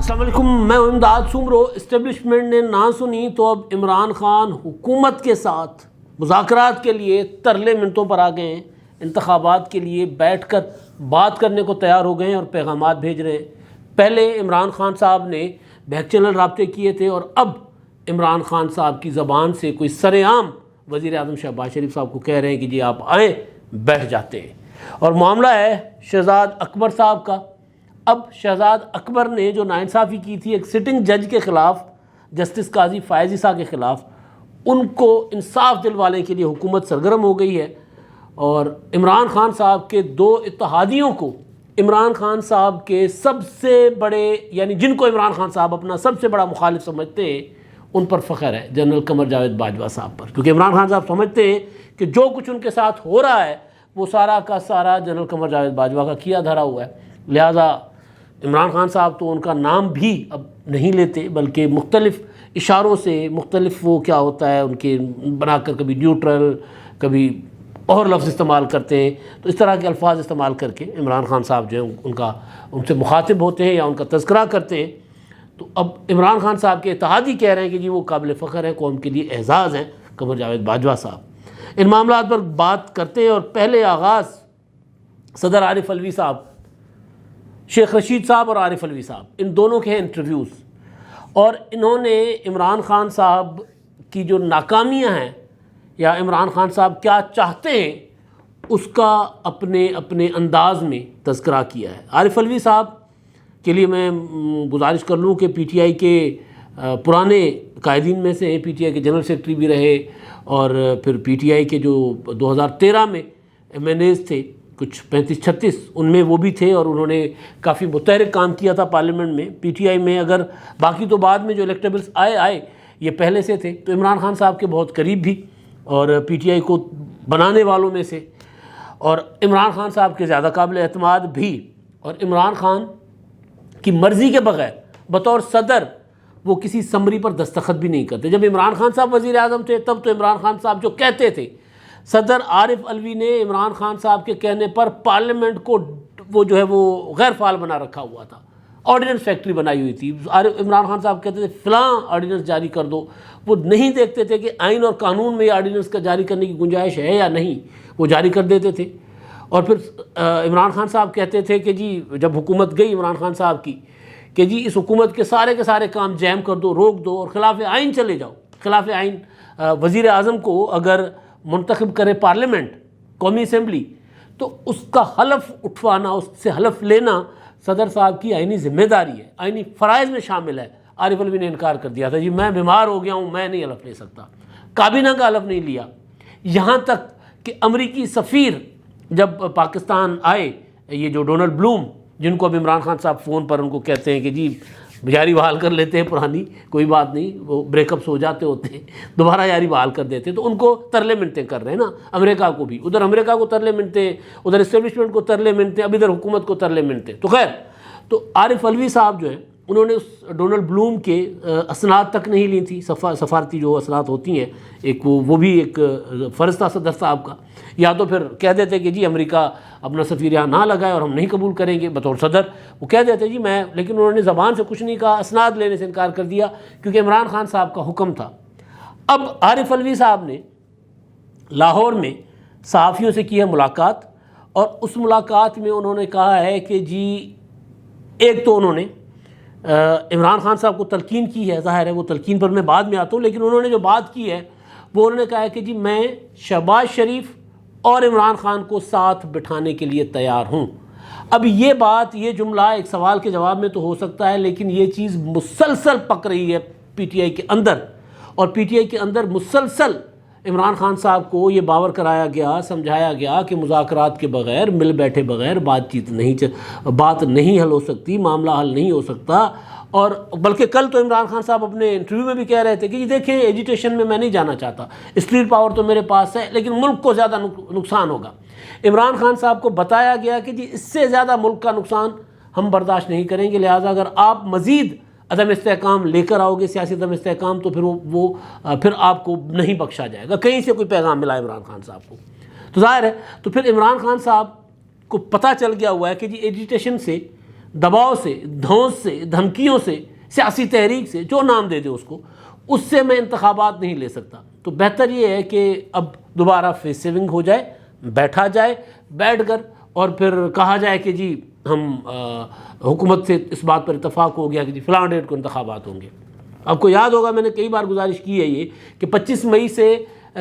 السلام علیکم، میں امداد سومرو۔ اسٹیبلشمنٹ نے نہ سنی تو اب عمران خان حکومت کے ساتھ مذاکرات کے لیے ترلے منتوں پر آ گئے ہیں، انتخابات کے لیے بیٹھ کر بات کرنے کو تیار ہو گئے ہیں اور پیغامات بھیج رہے ہیں۔ پہلے عمران خان صاحب نے بیک چینل رابطے کیے تھے اور اب عمران خان صاحب کی زبان سے کوئی سر عام وزیر اعظم شہباز شریف صاحب کو کہہ رہے ہیں کہ جی آپ آئیں، بیٹھ جاتے ہیں۔ اور معاملہ ہے شہزاد اکبر صاحب کا۔ اب شہزاد اکبر نے جو ناانصافی کی تھی ایک سٹنگ جج کے خلاف، جسٹس قاضی فائز عیسیٰ کے خلاف، ان کو انصاف دلوانے کے لیے حکومت سرگرم ہو گئی ہے۔ اور عمران خان صاحب کے دو اتحادیوں کو، عمران خان صاحب کے سب سے بڑے، یعنی جن کو عمران خان صاحب اپنا سب سے بڑا مخالف سمجھتے ہیں، ان پر فخر ہے، جنرل قمر جاوید باجوہ صاحب پر، کیونکہ عمران خان صاحب سمجھتے ہیں کہ جو کچھ ان کے ساتھ ہو رہا ہے وہ سارا کا سارا جنرل قمر جاوید باجوہ کا کیا دھرا ہوا ہے۔ لہٰذا عمران خان صاحب تو ان کا نام بھی اب نہیں لیتے، بلکہ مختلف اشاروں سے، مختلف وہ کیا ہوتا ہے ان کے بنا کر، کبھی نیوٹرل، کبھی اور لفظ استعمال کرتے ہیں، تو اس طرح کے الفاظ استعمال کر کے عمران خان صاحب جو ہیں ان سے مخاطب ہوتے ہیں یا ان کا تذکرہ کرتے ہیں۔ تو اب عمران خان صاحب کے اتحادی کہہ رہے ہیں کہ جی وہ قابل فخر ہیں، قوم کے لیے اعزاز ہیں قمر جاوید باجوہ صاحب۔ ان معاملات پر بات کرتے ہیں اور پہلے آغاز صدر عارف علوی صاحب، شیخ رشید صاحب اور عارف علوی صاحب، ان دونوں کے ہیں انٹرویوز، اور انہوں نے عمران خان صاحب کی جو ناکامیاں ہیں یا عمران خان صاحب کیا چاہتے ہیں اس کا اپنے انداز میں تذکرہ کیا ہے۔ عارف علوی صاحب کے لیے میں گزارش کر لوں کہ پی ٹی آئی کے پرانے قائدین میں سے ہیں، پی ٹی آئی کے جنرل سیکرٹری بھی رہے، اور پھر پی ٹی آئی کے جو 2013 میں ایم این ایز تھے کچھ 35-36، ان میں وہ بھی تھے، اور انہوں نے کافی متحرک کام کیا تھا پارلیمنٹ میں، پی ٹی آئی میں۔ اگر باقی تو بعد میں جو الیکٹیبلز آئے یہ پہلے سے تھے، تو عمران خان صاحب کے بہت قریب بھی اور پی ٹی آئی کو بنانے والوں میں سے، اور عمران خان صاحب کے زیادہ قابل اعتماد بھی۔ اور عمران خان کی مرضی کے بغیر بطور صدر وہ کسی سمری پر دستخط بھی نہیں کرتے۔ جب عمران خان صاحب وزیر اعظم تھے تب تو عمران خان صاحب جو کہتے تھے، صدر عارف علوی نے عمران خان صاحب کے کہنے پر پارلیمنٹ کو وہ جو ہے وہ غیر فعال بنا رکھا ہوا تھا، آرڈیننس فیکٹری بنائی ہوئی تھی۔ عمران خان صاحب کہتے تھے فلاں آرڈیننس جاری کر دو، وہ نہیں دیکھتے تھے کہ آئین اور قانون میں یہ آرڈیننس کا جاری کرنے کی گنجائش ہے یا نہیں، وہ جاری کر دیتے تھے۔ اور پھر عمران خان صاحب کہتے تھے کہ جی جب حکومت گئی عمران خان صاحب کی، کہ جی اس حکومت کے سارے کام جیم کر دو، روک دو اور خلاف آئین چلے جاؤ۔ خلاف آئین وزیر اعظم کو اگر منتخب کرے پارلیمنٹ، قومی اسمبلی، تو اس کا حلف اٹھوانا، اس سے حلف لینا صدر صاحب کی آئینی ذمہ داری ہے، آئینی فرائض میں شامل ہے۔ عارف علوی نے انکار کر دیا تھا، جی میں بیمار ہو گیا ہوں، میں نہیں حلف لے سکتا۔ کابینہ کا حلف نہیں لیا، یہاں تک کہ امریکی سفیر جب پاکستان آئے، یہ جو ڈونلڈ بلوم، جن کو اب عمران خان صاحب فون پر ان کو کہتے ہیں کہ جی یاری بحال کر لیتے ہیں پرانی، کوئی بات نہیں، وہ بریک اپس ہو جاتے ہوتے ہیں، دوبارہ یاری بحال کر دیتے ہیں، تو ان کو ترلے منتیں کر رہے ہیں نا، امریکہ کو بھی، ادھر امریکہ کو ترلے منتیں، ادھر اسٹیبلشمنٹ کو ترلے منتیں، اب ادھر حکومت کو ترلے منتیں۔ تو خیر، تو عارف علوی صاحب جو ہیں انہوں نے اس ڈونلڈ بلوم کے اسناد تک نہیں لی تھی، سفارتی جو اسناد ہوتی ہیں، ایک وہ بھی ایک فرض تھا صدر صاحب کا، یا تو پھر کہہ دیتے کہ جی امریکہ اپنا سفیر یہاں نہ لگائے اور ہم نہیں قبول کریں گے بطور صدر، وہ کہہ دیتے جی میں، لیکن انہوں نے زبان سے کچھ نہیں کہا، اسناد لینے سے انکار کر دیا، کیونکہ عمران خان صاحب کا حکم تھا۔ اب عارف علوی صاحب نے لاہور میں صحافیوں سے کی ہے ملاقات، اور اس ملاقات میں انہوں نے کہا ہے کہ جی ایک تو انہوں نے عمران خان صاحب کو تلقین کی ہے، ظاہر ہے وہ تلقین پر میں بعد میں آتا ہوں، لیکن انہوں نے جو بات کی ہے وہ انہوں نے کہا ہے کہ جی میں شہباز شریف اور عمران خان کو ساتھ بٹھانے کے لیے تیار ہوں۔ اب یہ بات، یہ جملہ ایک سوال کے جواب میں تو ہو سکتا ہے، لیکن یہ چیز مسلسل پک رہی ہے پی ٹی آئی کے اندر، اور پی ٹی آئی کے اندر مسلسل عمران خان صاحب کو یہ باور کرایا گیا، سمجھایا گیا کہ مذاکرات کے بغیر، مل بیٹھے بغیر بات نہیں حل ہو سکتی، معاملہ حل نہیں ہو سکتا۔ اور بلکہ کل تو عمران خان صاحب اپنے انٹرویو میں بھی کہہ رہے تھے کہ جی دیکھیں ایجیٹیشن میں میں نہیں جانا چاہتا، اسٹریٹ پاور تو میرے پاس ہے، لیکن ملک کو زیادہ نقصان ہوگا۔ عمران خان صاحب کو بتایا گیا کہ جی اس سے زیادہ ملک کا نقصان ہم برداشت نہیں کریں گے، لہٰذا اگر آپ مزید عدم استحکام لے کر آؤ گے، سیاسی عدم استحکام، تو پھر آپ کو نہیں بخشا جائے گا۔ کہیں سے کوئی پیغام ملا عمران خان صاحب کو، تو ظاہر ہے تو پھر عمران خان صاحب کو پتہ چل گیا ہوا ہے کہ جی ایجیٹیشن سے دباؤ سے، دھونس سے، دھمکیوں سے، سیاسی تحریک سے، جو نام دے دے اس سے میں انتخابات نہیں لے سکتا۔ تو بہتر یہ ہے کہ اب دوبارہ فیس سیونگ ہو جائے، بیٹھا جائے، بیٹھ کر اور پھر کہا جائے کہ جی ہم حکومت سے اس بات پر اتفاق ہو گیا کہ جی فلاں ڈیٹ کو انتخابات ہوں گے۔ آپ کو یاد ہوگا میں نے کئی بار گزارش کی ہے یہ کہ 25 مئی سے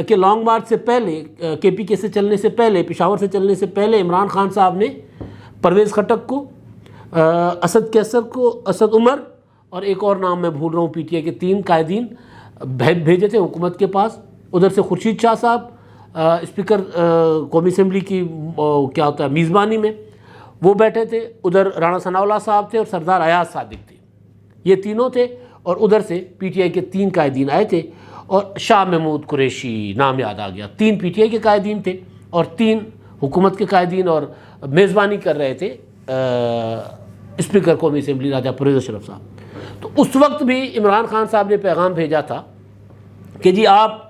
کہ لانگ مارچ سے پہلے، کے پی کے سے چلنے سے پہلے، پشاور سے چلنے سے پہلے عمران خان صاحب نے پرویز خٹک کو، اسد کیسر کو، اسد عمر اور ایک اور نام میں بھول رہا ہوں، پی ٹی آئی کے 3 قائدین بھیجے تھے حکومت کے پاس۔ ادھر سے خورشید شاہ صاحب اسپیکر قومی اسمبلی کی کیا ہوتا ہے میزبانی میں وہ بیٹھے تھے، ادھر رانا ثناء اللہ صاحب تھے اور سردار ایاز صادق تھے، یہ تینوں تھے، اور ادھر سے پی ٹی آئی کے 3 قائدین آئے تھے، اور شاہ محمود قریشی نام یاد آ گیا، 3 پی ٹی آئی کے قائدین تھے اور 3 حکومت کے قائدین، اور میزبانی کر رہے تھے اسپیکر قومی اسمبلی راجہ پرویز اشرف صاحب۔ تو اس وقت بھی عمران خان صاحب نے پیغام بھیجا تھا کہ جی آپ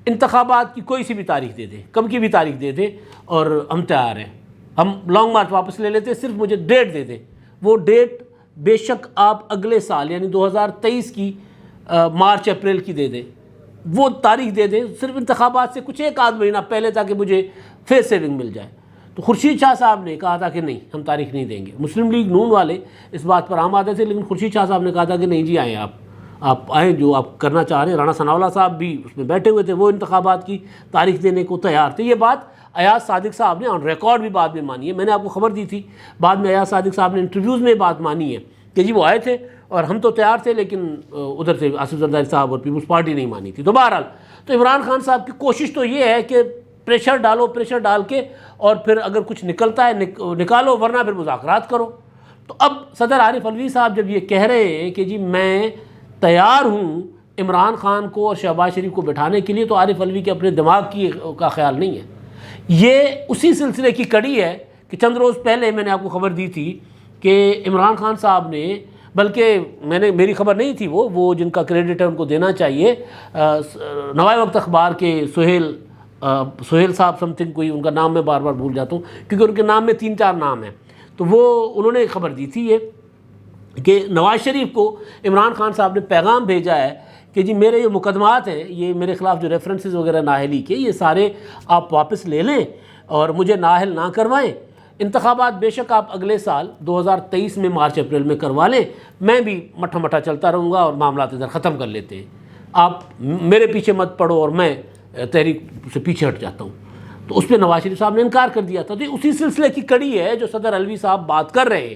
انتخابات کی کوئی سی بھی تاریخ دے دیں، کب کی بھی تاریخ دے دیں اور ہم تیار ہیں، ہم لانگ مارچ واپس لے لیتے، صرف مجھے ڈیٹ دے دیں۔ وہ ڈیٹ بے شک آپ اگلے سال یعنی 2023 کی مارچ اپریل کی دے دیں، وہ تاریخ دے دیں، صرف انتخابات سے کچھ ایک آدھ مہینہ پہلے تاکہ مجھے فیس سیونگ مل جائے۔ تو خورشید شاہ صاحب نے کہا تھا کہ نہیں، ہم تاریخ نہیں دیں گے۔ مسلم لیگ نون والے اس بات پر آمادہ تھے، لیکن خورشید شاہ صاحب نے کہا تھا کہ نہیں جی آئیں، آپ آئیں، جو آپ کرنا چاہ رہے ہیں۔ رانا ثناء اللہ صاحب بھی اس میں بیٹھے ہوئے تھے، وہ انتخابات کی تاریخ دینے کو تیار تھے۔ یہ بات ایاز صادق صاحب نے آن ریکارڈ بھی بعد میں مانی ہے، میں نے آپ کو خبر دی تھی، بعد میں ایاز صادق صاحب نے انٹرویوز میں بات مانی ہے کہ جی وہ آئے تھے اور ہم تو تیار تھے، لیکن ادھر سے آصف زرداری صاحب اور پیپلز پارٹی نہیں مانی تھی۔ تو بہرحال تو عمران خان صاحب کی کوشش تو یہ ہے کہ پریشر ڈالو، پریشر ڈال کے اور پھر اگر کچھ نکلتا ہے نکالو، ورنہ پھر مذاکرات کرو۔ تو اب صدر عارف علوی صاحب جب یہ کہہ رہے ہیں کہ جی میں تیار ہوں عمران خان کو اور شہباز شریف کو بٹھانے کے لیے، تو عارف علوی کے اپنے دماغ کا خیال نہیں ہے، یہ اسی سلسلے کی کڑی ہے کہ چند روز پہلے میں نے آپ کو خبر دی تھی کہ عمران خان صاحب نے، بلکہ میری خبر نہیں تھی، وہ جن کا کریڈٹ ہے ان کو دینا چاہیے، نوائے وقت اخبار کے سہیل صاحب سم تھنگ، کوئی ان کا نام میں بار بار بھول جاتا ہوں کیونکہ ان کے نام میں 3-4 نام ہیں، تو انہوں نے خبر دی تھی یہ کہ نواز شریف کو عمران خان صاحب نے پیغام بھیجا ہے کہ جی میرے یہ مقدمات ہیں، یہ میرے خلاف جو ریفرنسز وغیرہ نااہلی کے، یہ سارے آپ واپس لے لیں اور مجھے نااہل نہ کروائیں۔ انتخابات بے شک آپ اگلے سال 2023 میں مارچ اپریل میں کروا لیں، میں بھی مٹھا مٹھا چلتا رہوں گا اور معاملات ادھر ختم کر لیتے ہیں، آپ میرے پیچھے مت پڑو اور میں تحریک سے پیچھے ہٹ جاتا ہوں۔ تو اس پہ نواز شریف صاحب نے انکار کر دیا تھا۔ تو اسی سلسلے کی کڑی ہے جو صدر علوی صاحب بات کر رہے ہیں،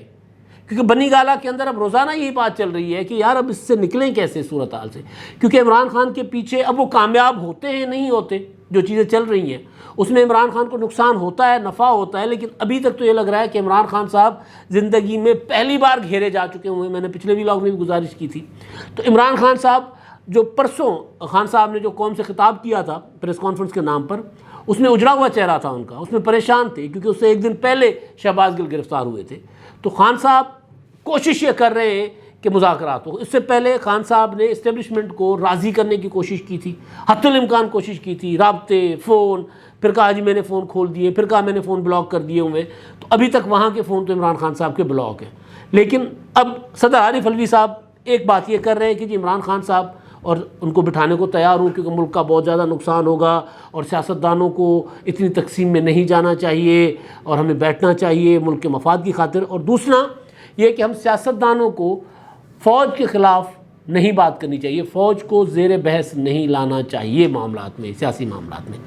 کیونکہ بنی گالہ کے اندر اب روزانہ یہی بات چل رہی ہے کہ یار اب اس سے نکلیں کیسے صورتحال سے، کیونکہ عمران خان کے پیچھے اب وہ کامیاب ہوتے ہیں نہیں ہوتے، جو چیزیں چل رہی ہیں اس میں عمران خان کو نقصان ہوتا ہے، نفع ہوتا ہے، لیکن ابھی تک تو یہ لگ رہا ہے کہ عمران خان صاحب زندگی میں پہلی بار گھیرے جا چکے ہوئے ہیں۔ میں نے پچھلے ولاگ میں بھی گزارش کی تھی۔ تو عمران خان صاحب جو پرسوں خان صاحب نے جو قوم سے خطاب کیا تھا پریس کانفرنس کے نام پر، اس میں اجڑا ہوا چہرہ تھا ان کا، اس میں پریشان تھے کیونکہ اس سے ایک دن پہلے شہباز گل گرفتار ہوئے تھے۔ تو خان صاحب کوشش یہ کر رہے ہیں کہ مذاکرات ہو۔ اس سے پہلے خان صاحب نے اسٹیبلشمنٹ کو راضی کرنے کی کوشش کی تھی، حتی الامکان کوشش کی تھی، رابطے، فون، پھر کہا جی میں نے فون کھول دیے، پھر کہا میں نے فون بلاک کر دیے ہوئے۔ تو ابھی تک وہاں کے فون تو عمران خان صاحب کے بلاک ہیں، لیکن اب صدر عارف علوی صاحب ایک بات یہ کر رہے ہیں کہ جی عمران خان صاحب اور ان کو بٹھانے کو تیار ہوں، کیونکہ ملک کا بہت زیادہ نقصان ہوگا اور سیاستدانوں کو اتنی تقسیم میں نہیں جانا چاہیے اور ہمیں بیٹھنا چاہیے ملک کے مفاد کی خاطر۔ اور دوسرا یہ کہ ہم سیاستدانوں کو فوج کے خلاف نہیں بات کرنی چاہیے، فوج کو زیر بحث نہیں لانا چاہیے معاملات میں، سیاسی معاملات میں۔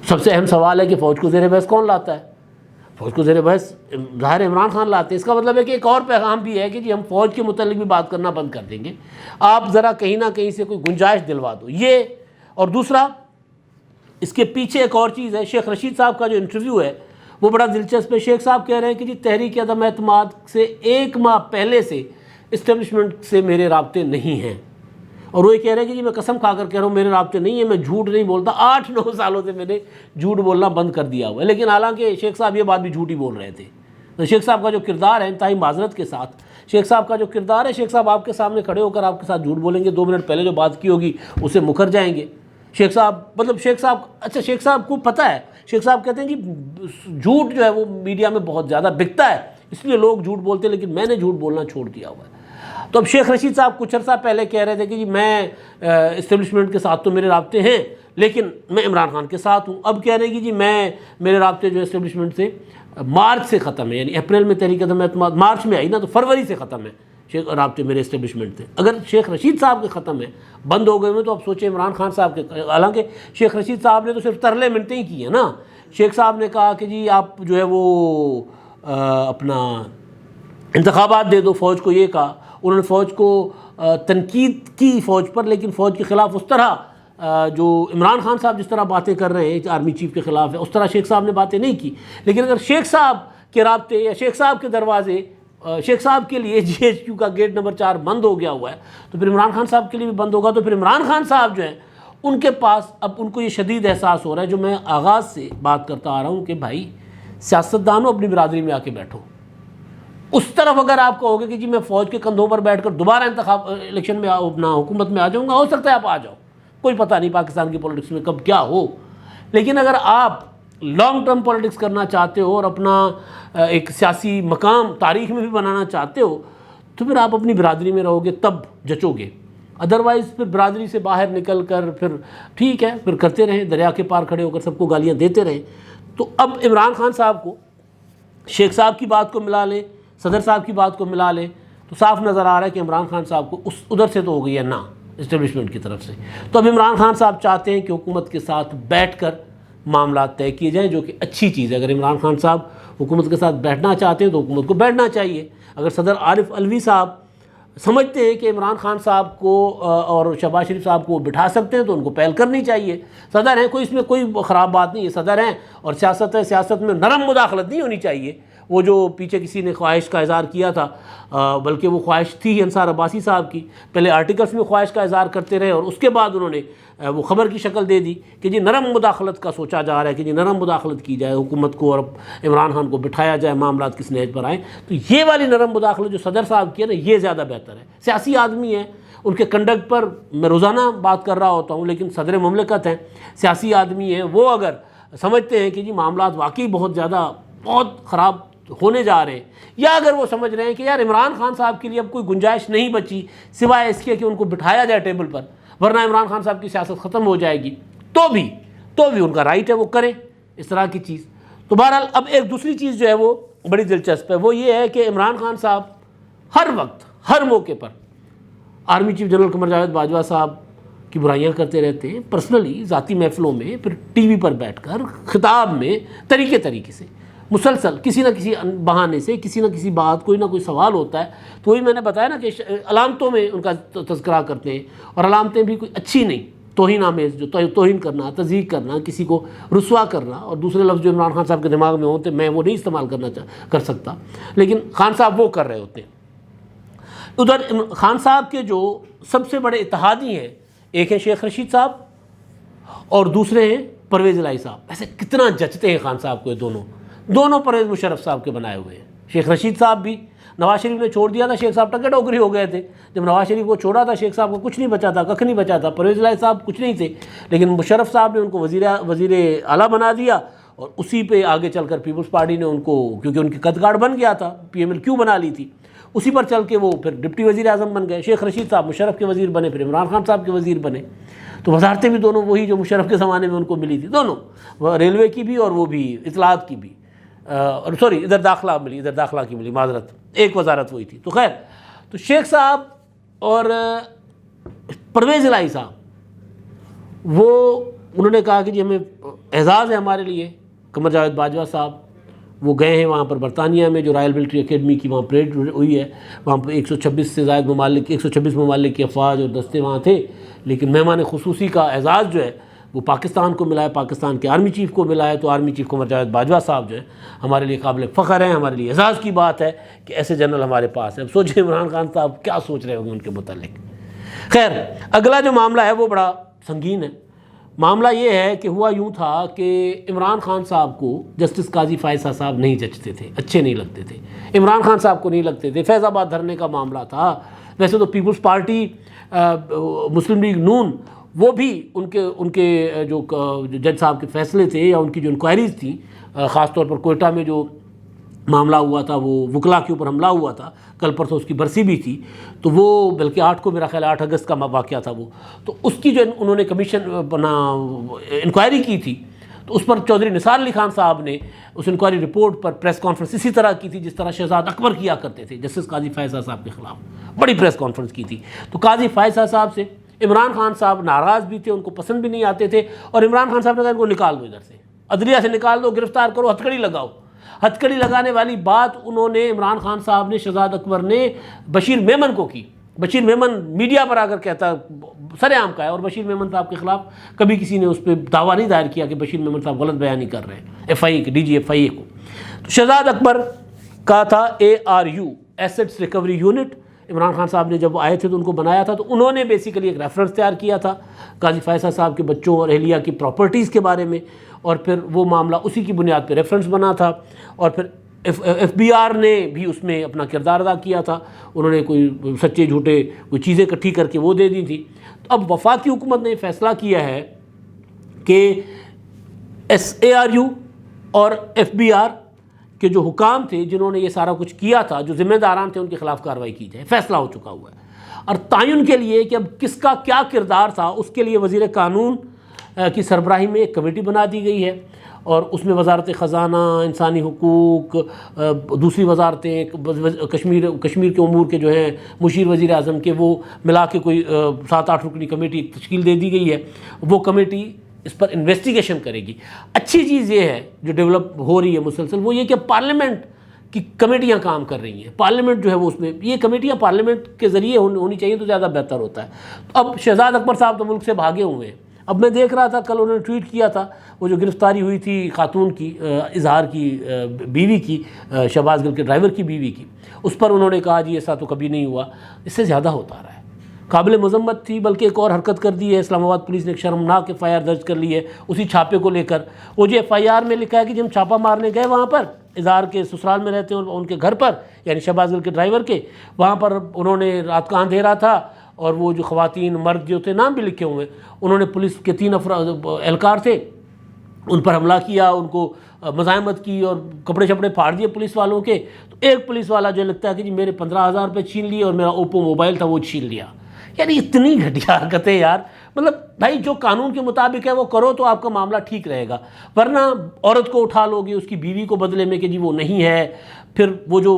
سب سے اہم سوال ہے کہ فوج کو زیر بحث کون لاتا ہے؟ فوج کو زیر بحث ظاہر عمران خان لاتے ہیں۔ اس کا مطلب ہے کہ ایک اور پیغام بھی ہے کہ جی ہم فوج کے متعلق بھی بات کرنا بند کر دیں گے، آپ ذرا کہیں نہ کہیں سے کوئی گنجائش دلوا دو یہ۔ اور دوسرا اس کے پیچھے ایک اور چیز ہے، شیخ رشید صاحب کا جو انٹرویو ہے وہ بڑا دلچسپ ہے۔ شیخ صاحب کہہ رہے ہیں کہ جی تحریک عدم اعتماد سے 1 ماہ پہلے سے اسٹیبلشمنٹ سے میرے رابطے نہیں ہیں، اور وہ یہ کہہ رہے ہیں کہ جی میں قسم کھا کر کہہ رہا ہوں میرے رابطے نہیں ہیں، میں جھوٹ نہیں بولتا، 8-9 سالوں سے میں نے جھوٹ بولنا بند کر دیا ہوا ہے۔ لیکن حالانکہ شیخ صاحب یہ بات بھی جھوٹ ہی بول رہے تھے۔ تو شیخ صاحب کا جو کردار ہے، انتہائی معذرت کے ساتھ شیخ صاحب کا جو کردار ہے، شیخ صاحب آپ کے سامنے کھڑے ہو کر آپ کے ساتھ جھوٹ بولیں گے، 2 منٹ پہلے جو بات کی ہوگی اسے مکر جائیں گے۔ شیخ صاحب کو پتہ ہے، شیخ صاحب کہتے ہیں جی جھوٹ جو ہے وہ میڈیا میں بہت زیادہ بکتا ہے، اس لیے لوگ جھوٹ بولتے ہیں، لیکن میں نے جھوٹ بولنا چھوڑ دیا ہوا ہے۔ تو اب شیخ رشید صاحب کچھ عرصہ پہلے کہہ رہے تھے کہ جی میں اسٹیبلشمنٹ کے ساتھ تو میرے رابطے ہیں لیکن میں عمران خان کے ساتھ ہوں۔ اب کہہ رہے ہیں کہ جی میرے رابطے جو اسٹیبلشمنٹ سے مارچ سے ختم ہے، یعنی اپریل میں تحریک عدم اعتماد مارچ میں آئی نا، تو فروری سے ختم ہے رابطے میرے اسٹیبلشمنٹ سے۔ اگر شیخ رشید صاحب کے ختم ہے، بند ہو گئے ہوئے، تو اب سوچیں عمران خان صاحب کے، حالانکہ شیخ رشید صاحب نے تو صرف ترلے منتیں ہی کی ہیں نا۔ شیخ صاحب نے کہا کہ جی آپ جو ہے وہ اپنا انتخابات دے دو، فوج کو یہ کہا، انہوں نے فوج کو تنقید کی فوج پر، لیکن فوج کے خلاف اس طرح جو عمران خان صاحب جس طرح باتیں کر رہے ہیں آرمی چیف کے خلاف ہے، اس طرح شیخ صاحب نے باتیں نہیں کی۔ لیکن اگر شیخ صاحب کے رابطے یا شیخ صاحب کے دروازے، شیخ صاحب کے لیے GHQ کا گیٹ نمبر 4 بند ہو گیا ہوا ہے، تو پھر عمران خان صاحب کے لیے بھی بند ہوگا۔ تو پھر عمران خان صاحب جو ہیں ان کے پاس اب ان کو یہ شدید احساس ہو رہا ہے، جو میں آغاز سے بات کرتا آ رہا ہوں کہ بھائی سیاستدانوں اپنی برادری میں آ کے بیٹھو۔ اس طرف اگر آپ کہو گے کہ جی میں فوج کے کندھوں پر بیٹھ کر دوبارہ الیکشن میں اپنا حکومت میں آ جاؤں گا، ہو سکتا ہے آپ آ جاؤ، کوئی پتہ نہیں پاکستان کی پولیٹکس میں کب کیا ہو۔ لیکن اگر آپ لانگ ٹرم پولیٹکس کرنا چاہتے ہو اور اپنا ایک سیاسی مقام تاریخ میں بھی بنانا چاہتے ہو، تو پھر آپ اپنی برادری میں رہو گے تب جچو گے۔ ادروائز پھر برادری سے باہر نکل کر پھر ٹھیک ہے، پھر کرتے رہیں، دریا کے پار کھڑے ہو کر سب کو گالیاں دیتے رہیں۔ تو اب عمران خان صاحب کو شیخ صاحب کی بات کو ملا لیں، صدر صاحب کی بات کو ملا لیں، تو صاف نظر آ رہا ہے کہ عمران خان صاحب کو ادھر سے تو ہو گئی ہے نا اسٹیبلشمنٹ کی طرف سے۔ تو اب عمران خان صاحب چاہتے ہیں کہ حکومت کے ساتھ بیٹھ کر معاملات طے کیے جائیں، جو کہ اچھی چیز ہے۔ اگر عمران خان صاحب حکومت کے ساتھ بیٹھنا چاہتے ہیں تو حکومت کو بیٹھنا چاہیے۔ اگر صدر عارف علوی صاحب سمجھتے ہیں کہ عمران خان صاحب کو اور شہباز شریف صاحب کو بٹھا سکتے ہیں تو ان کو پہل کرنی چاہیے۔ صدر ہیں، کوئی اس میں کوئی خراب بات نہیں ہے، صدر ہیں اور سیاست ہے، سیاست میں نرم مداخلت نہیں ہونی چاہیے۔ وہ جو پیچھے کسی نے خواہش کا اظہار کیا تھا، بلکہ وہ خواہش تھی انصار عباسی صاحب کی، پہلے آرٹیکلس میں خواہش کا اظہار کرتے رہے اور اس کے بعد انہوں نے وہ خبر کی شکل دے دی کہ جی نرم مداخلت کا سوچا جا رہا ہے، کہ جی نرم مداخلت کی جائے، حکومت کو اور عمران خان کو بٹھایا جائے، معاملات کس نہج پر آئیں۔ تو یہ والی نرم مداخلت جو صدر صاحب کی ہے نا، یہ زیادہ بہتر ہے۔ سیاسی آدمی ہیں، ان کے کنڈکٹ پر میں روزانہ بات کر رہا ہوتا ہوں، لیکن صدر مملکت ہیں، سیاسی آدمی ہیں، وہ اگر سمجھتے ہیں کہ جی معاملات واقعی بہت خراب ہونے جا رہے ہیں، یا اگر وہ سمجھ رہے ہیں کہ یار عمران خان صاحب کے لیے اب کوئی گنجائش نہیں بچی سوائے اس کے کہ ان کو بٹھایا جائے ٹیبل پر، ورنہ عمران خان صاحب کی سیاست ختم ہو جائے گی، تو بھی ان کا رائٹ ہے، وہ کریں اس طرح کی چیز۔ تو بہرحال اب ایک دوسری چیز جو ہے وہ بڑی دلچسپ ہے، وہ یہ ہے کہ عمران خان صاحب ہر وقت ہر موقع پر army chief general Qamar Javed Bajwa sahib کی برائیاں کرتے رہتے ہیں، پرسنلی ذاتی محفلوں میں، پھر ٹی وی پر بیٹھ کر خطاب میں طریقے سے مسلسل کسی نہ کسی بہانے سے کسی نہ کسی بات، کوئی نہ کوئی سوال ہوتا ہے۔ تو وہی میں نے بتایا نا کہ علامتوں میں ان کا تذکرہ کرتے ہیں، اور علامتیں بھی کوئی اچھی نہیں، توہین آمیز، جو توہین کرنا، تضحیق کرنا، کسی کو رسوا کرنا، اور دوسرے لفظ جو عمران خان صاحب کے دماغ میں ہوتے میں وہ نہیں استعمال کر سکتا، لیکن خان صاحب وہ کر رہے ہوتے ہیں۔ ادھر خان صاحب کے جو سب سے بڑے اتحادی ہیں، ایک ہیں شیخ رشید صاحب اور دوسرے ہیں پرویز الہی صاحب۔ ایسے کتنا جچتے ہیں خان صاحب کو، یہ دونوں پرویز مشرف صاحب کے بنائے ہوئے ہیں۔ شیخ رشید صاحب بھی نواز شریف نے چھوڑ دیا تھا، شیخ صاحب ٹکے ٹوکری ہو گئے تھے، جب نواز شریف کو چھوڑا تھا شیخ صاحب کو کچھ نہیں بچا تھا، ککھ نہیں بچا تھا، پرویز الہی صاحب کچھ نہیں تھے، لیکن مشرف صاحب نے ان کو وزیر اعلیٰ بنا دیا، اور اسی پہ آگے چل کر پیپلز پارٹی نے ان کو، کیونکہ ان کی قد کارڈ بن گیا تھا، PMLQ بنا لی تھی، اسی پر چل کے وہ پھر ڈپٹی وزیر اعظم بن گئے۔ شیخ رشید صاحب مشرف کے وزیر بنے، پھر عمران خان صاحب کے وزیر بنے، تو وزارتیں بھی دونوں وہی جو مشرف کے زمانے میں ان کو ملی تھی، دونوں ریلوے کی بھی اور وہ بھی اطلاعات کی بھی، اور سوری ادھر داخلہ کی ملی، معذرت، ایک وزارت وہی تھی۔ تو خیر، تو شیخ صاحب اور پرویز الہی صاحب وہ انہوں نے کہا کہ جی ہمیں اعزاز ہے ہمارے لیے، قمر جاوید باجوہ صاحب وہ گئے ہیں وہاں پر برطانیہ میں جو رائل ملٹری اکیڈمی کی وہاں پریڈ ہوئی ہے، وہاں پر 126 سے زائد ممالک، 126 ممالک کی افواج اور دستے وہاں تھے، لیکن مہمان خصوصی کا اعزاز جو ہے وہ پاکستان کو ملا ہے، پاکستان کے آرمی چیف کو ملا ہے۔ تو آرمی چیف قمر جاوید باجوہ صاحب جو ہے ہمارے لیے قابل فخر ہیں، ہمارے لیے اعزاز کی بات ہے کہ ایسے جنرل ہمارے پاس ہے۔ اب سوچیں عمران خان صاحب کیا سوچ رہے ہوں گے ان کے متعلق۔ خیر، اگلا جو معاملہ ہے وہ بڑا سنگین ہے۔ معاملہ یہ ہے کہ ہوا یوں تھا کہ عمران خان صاحب کو جسٹس قاضی فائز صاحب نہیں جچتے تھے، اچھے نہیں لگتے تھے، عمران خان صاحب کو نہیں لگتے تھے۔ فیض آباد دھرنے کا معاملہ تھا، ویسے تو پیپلز پارٹی، مسلم لیگ نون، وہ بھی ان کے جو جج صاحب کے فیصلے تھے یا ان کی جو انکوائریز تھیں، خاص طور پر کوئٹہ میں جو معاملہ ہوا تھا، وہ وکلا کے اوپر حملہ ہوا تھا، کل پرسوں اس کی برسی بھی تھی، تو وہ بلکہ 8 کو میرا خیال 8 اگست کا واقعہ تھا وہ، تو اس کی جو انہوں نے کمیشن بنا انکوائری کی تھی، تو اس پر چودھری نثار علی خان صاحب نے اس انکوائری رپورٹ پر پریس کانفرنس اسی طرح کی تھی جس طرح شہزاد اکبر کیا کرتے تھے جسٹس قاضی فائز صاحب کے خلاف، بڑی پریس کانفرنس کی تھی۔ تو قاضی فائز صاحب سے عمران خان صاحب ناراض بھی تھے، ان کو پسند بھی نہیں آتے تھے، اور عمران خان صاحب نے کہا ان کو نکال دو ادھر سے، عدلیہ سے نکال دو، گرفتار کرو، ہتھکڑی لگاؤ۔ ہتھکڑی لگانے والی بات انہوں نے عمران خان صاحب نے، شہزاد اکبر نے بشیر میمن کو کی۔ بشیر میمن میڈیا پر آ کر کہتا سر عام کا ہے، اور بشیر میمن صاحب کے خلاف کبھی کسی نے اس پہ دعویٰ نہیں دائر کیا کہ بشیر میمن صاحب غلط بیانی کر رہے ہیں ایف آئی کے DG FIA کو۔ تو شہزاد اکبر کا تھا ARU assets recovery unit, Imran Khan صاحب نے جب آئے تھے تو ان کو بنایا تھا، تو انہوں نے بیسیکلی ایک ریفرنس تیار کیا تھا قاضی فیصل صاحب کے بچوں اور اہلیہ کی پراپرٹیز کے بارے میں، اور پھر وہ معاملہ اسی کی بنیاد پہ ریفرنس بنا تھا، اور پھر FBR نے بھی اس میں اپنا کردار ادا کیا تھا، انہوں نے کوئی سچے جھوٹے کوئی چیزیں اکٹھی کر کے وہ دے دی تھی۔ تو اب وفاقی حکومت نے فیصلہ کیا ہے کہ ARU اور FBR کے جو حکام تھے جنہوں نے یہ سارا کچھ کیا تھا، جو ذمہ داران تھے، ان کے خلاف کارروائی کی جائے، فیصلہ ہو چکا ہوا ہے۔ اور تعین کے لیے کہ اب کس کا کیا کردار تھا، اس کے لیے وزیر قانون کی سربراہی میں ایک کمیٹی بنا دی گئی ہے، اور اس میں وزارت خزانہ، انسانی حقوق، دوسری وزارتیں، کشمیر کے امور کے جو ہیں مشیر وزیر اعظم کے، وہ ملا کے کوئی 7-8 رکنی کمیٹی تشکیل دے دی گئی ہے۔ وہ کمیٹی اس پر انویسٹیگیشن کرے گی۔ اچھی چیز یہ ہے جو ڈیولپ ہو رہی ہے مسلسل، وہ یہ کہ پارلیمنٹ کی کمیٹیاں کام کر رہی ہیں، پارلیمنٹ جو ہے وہ اس میں، یہ کمیٹیاں پارلیمنٹ کے ذریعے ہونی چاہیے تو زیادہ بہتر ہوتا ہے۔ اب شہزاد اکبر صاحب تو ملک سے بھاگے ہوئے ہیں۔ اب میں دیکھ رہا تھا کل انہوں نے ٹویٹ کیا تھا، وہ جو گرفتاری ہوئی تھی خاتون کی، اظہار کی بیوی کی، شہباز گل کے ڈرائیور کی بیوی کی، اس پر انہوں نے کہا جی ایسا تو کبھی نہیں ہوا، اس سے زیادہ ہوتا رہا ہے، قابل مذمت تھی۔ بلکہ ایک اور حرکت کر دی ہے، اسلام آباد پولیس نے ایک شرمناک FIR درج کر لی ہے اسی چھاپے کو لے کر۔ وہ جو FIR میں لکھا ہے کہ جب چھاپہ مارنے گئے وہاں پر، اظہار کے سسرال میں رہتے ہیں ان کے گھر پر، یعنی شہباز گل کے ڈرائیور کے، وہاں پر انہوں نے رات کا اندھیرا تھا، اور وہ جو خواتین مرد جو تھے، نام بھی لکھے ہوئے، انہوں نے پولیس کے 3 اہلکار تھے، ان پر حملہ کیا، ان کو مزاحمت کی اور کپڑے شپڑے پھاڑ دیے پولیس والوں کے۔ تو ایک پولیس والا جو لگتا ہے کہ جی میرے 15,000 روپے چھین لیے، اور میرا اوپو موبائل تھا وہ چھین لیا۔ یعنی اتنی گھٹیا حرکتیں یار، مطلب بھائی جو قانون کے مطابق ہے وہ کرو تو آپ کا معاملہ ٹھیک رہے گا، ورنہ عورت کو اٹھا لو گے اس کی بیوی کو بدلے میں کہ جی وہ نہیں ہے، پھر وہ جو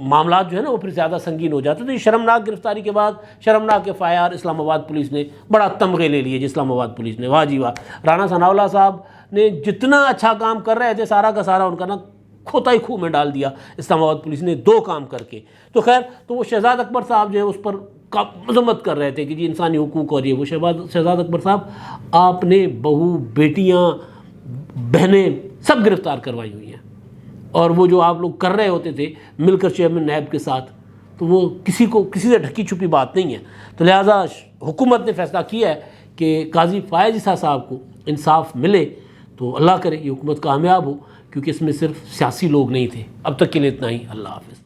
معاملات جو ہے نا وہ پھر زیادہ سنگین ہو جاتے ہیں۔ تو یہ شرمناک گرفتاری کے بعد شرمناک FIR اسلام آباد پولیس نے بڑا تمغے لے لیے، اسلام آباد پولیس نے، واہ جی واہ۔ رانا ثناء اللہ صاحب نے جتنا اچھا کام کر رہے تھے سارا کا سارا ان کا نا کھوتا ہی کھو میں ڈال دیا اسلام آباد پولیس نے 2 کام کر کے۔ تو خیر، تو وہ شہزاد اکبر صاحب جو ہے اس پر مذمت کر رہے تھے کہ جی انسانی حقوق اور یہ وہ۔ شہزاد اکبر صاحب آپ نے بہو، بیٹیاں، بہنیں سب گرفتار کروائی ہوئی ہیں، اور وہ جو آپ لوگ کر رہے ہوتے تھے مل کر چیئرمین نیب کے ساتھ، تو وہ کسی سے ڈھکی چھپی بات نہیں ہے۔ تو لہٰذا حکومت نے فیصلہ کیا ہے کہ قاضی فائز عیسیٰ صاحب کو انصاف ملے، تو اللہ کرے یہ حکومت کامیاب ہو، کیونکہ اس میں صرف سیاسی لوگ نہیں تھے۔ اب تک کے لیے اتنا ہی، اللہ حافظ۔